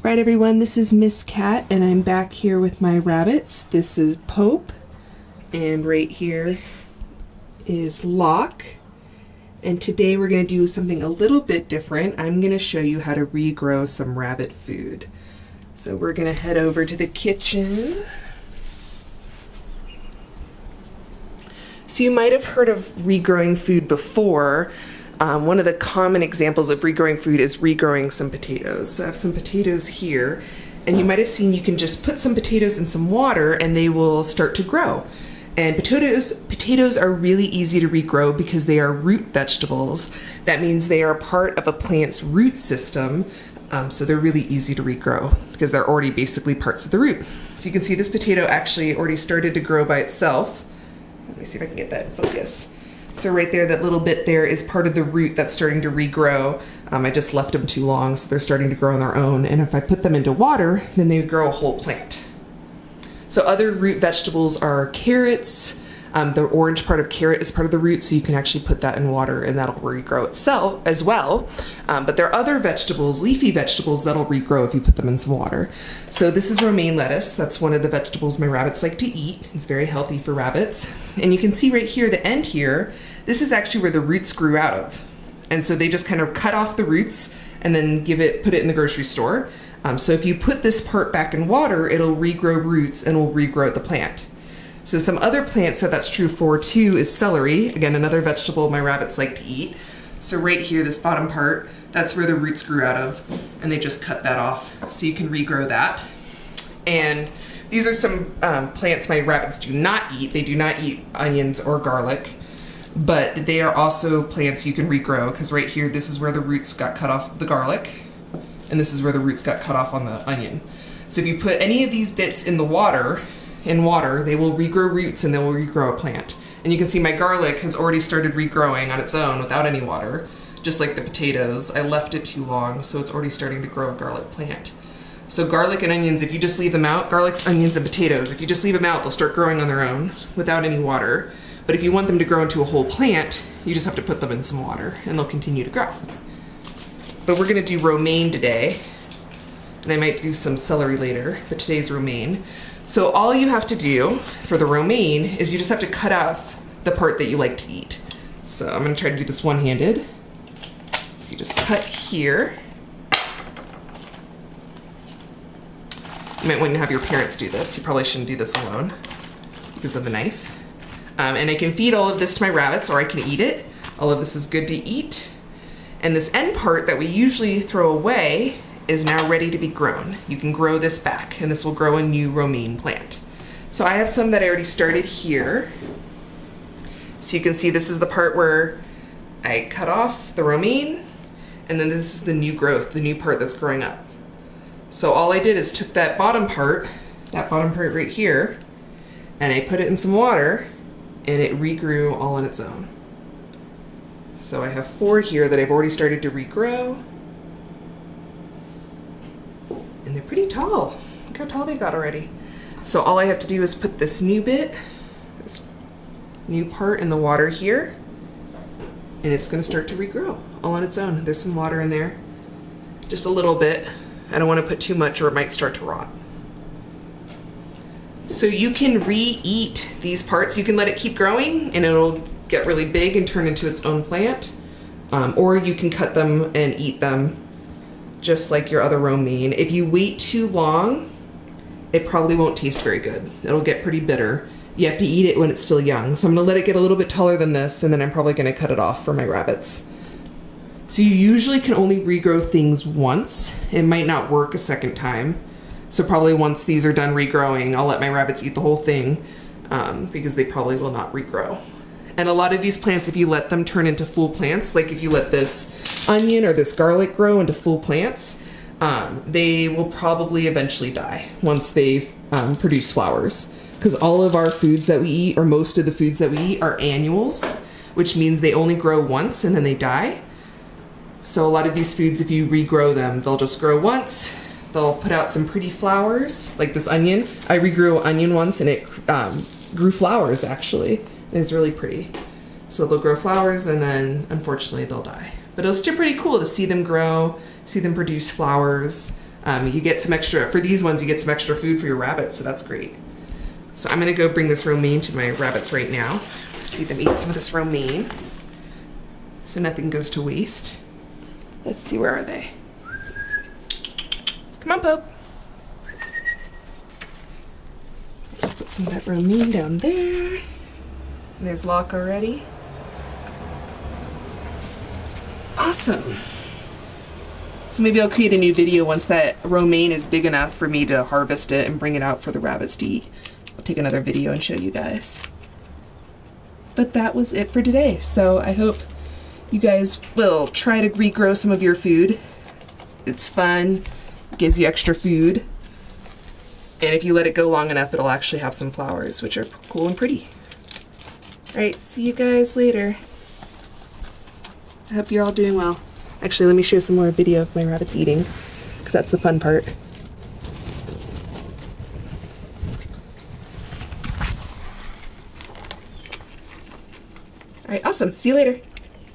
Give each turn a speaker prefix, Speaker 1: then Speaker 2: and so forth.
Speaker 1: Right everyone, this is Miss Cat and I'm back here with my rabbits. This is Pope and right here is Locke. And today we're going to do something a little bit different. I'm going to show you how to regrow some rabbit food. So we're going to head over to the kitchen. So you might have heard of regrowing food before. One of the common examples of regrowing food is regrowing some potatoes. So I have some potatoes here, and you might have seen you can just put some potatoes in some water and they will start to grow. And potatoes are really easy to regrow because they are root vegetables. That means they are part of a plant's root system, so they're really easy to regrow because they're already basically parts of the root. So you can see this potato actually already started to grow by itself. Let me see if I can get that in focus. So right there, that little bit there is part of the root that's starting to regrow. I just left them too long, so they're starting to grow on their own. And if I put them into water, then they would grow a whole plant. So other root vegetables are carrots. The orange part of carrot is part of the root, so you can actually put that in water and that'll regrow itself as well. But there are other vegetables, leafy vegetables, that'll regrow if you put them in some water. So this is romaine lettuce. That's one of the vegetables my rabbits like to eat. It's very healthy for rabbits. And you can see right here, the end here, this is actually where the roots grew out of. And so they just kind of cut off the roots and then put it in the grocery store. So if you put this part back in water, it'll regrow roots and will regrow the plant. So some other plants that that's true for too is celery. Again, another vegetable my rabbits like to eat. So right here, this bottom part, that's where the roots grew out of, and they just cut that off. So you can regrow that. And these are some plants my rabbits do not eat. They do not eat onions or garlic, but they are also plants you can regrow because right here, this is where the roots got cut off the garlic, and this is where the roots got cut off on the onion. So if you put any of these bits in the water, they will regrow roots and they will regrow a plant. And you can see my garlic has already started regrowing on its own without any water, just like the potatoes. I left it too long, so it's already starting to grow a garlic plant. So garlic and onions, if you just leave them out, garlics, onions, and potatoes, if you just leave them out, they'll start growing on their own without any water. But if you want them to grow into a whole plant, you just have to put them in some water and they'll continue to grow. But we're gonna do romaine today, and I might do some celery later, but today's romaine. So all you have to do for the romaine is you just have to cut off the part that you like to eat. So I'm gonna try to do this one-handed. So you just cut here. You might want to have your parents do this. You probably shouldn't do this alone because of the knife. And I can feed all of this to my rabbits, or I can eat it. All of this is good to eat. And this end part that we usually throw away is now ready to be grown. You can grow this back and this will grow a new romaine plant. So I have some that I already started here. So you can see this is the part where I cut off the romaine, and then this is the new growth, the new part that's growing up. So all I did is took that bottom part right here, and I put it in some water and it regrew all on its own. So I have 4 here that I've already started to regrow. And they're pretty tall. Look how tall they got already. So all I have to do is put this new part in the water here, and it's gonna start to regrow all on its own. There's some water in there, just a little bit. I don't wanna put too much or it might start to rot. So you can re-eat these parts. You can let it keep growing and it'll get really big and turn into its own plant. Or you can cut them and eat them just like your other romaine. If you wait too long, it probably won't taste very good. It'll get pretty bitter. You have to eat it when it's still young. So I'm gonna let it get a little bit taller than this, and then I'm probably gonna cut it off for my rabbits. So you usually can only regrow things once. It might not work a second time. So probably once these are done regrowing, I'll let my rabbits eat the whole thing because they probably will not regrow. And a lot of these plants, if you let them turn into full plants, like if you let this onion or this garlic grow into full plants, they will probably eventually die once they produce flowers. Because all of our foods that we eat, or most of the foods that we eat, are annuals, which means they only grow once and then they die. So a lot of these foods, if you regrow them, they'll just grow once, they'll put out some pretty flowers, like this onion. I regrew an onion once and it grew flowers actually. It was really pretty. So they'll grow flowers and then unfortunately they'll die. But it was still pretty cool to see them grow, see them produce flowers. You get some extra, for these ones, you get some extra food for your rabbits, so that's great. So I'm gonna go bring this romaine to my rabbits right now. See them eat some of this romaine, so nothing goes to waste. Let's see, where are they? Come on, Pope. Put some of that romaine down there. And there's Locke already. Awesome. So maybe I'll create a new video once that romaine is big enough for me to harvest it and bring it out for the rabbits to eat. I'll take another video and show you guys. But that was it for today. So I hope you guys will try to regrow some of your food. It's fun, gives you extra food. And if you let it go long enough, it'll actually have some flowers, which are cool and pretty. All right, see you guys later. I hope you're all doing well. Actually, let me show some more video of my rabbits eating, because that's the fun part. All right, awesome. See you later.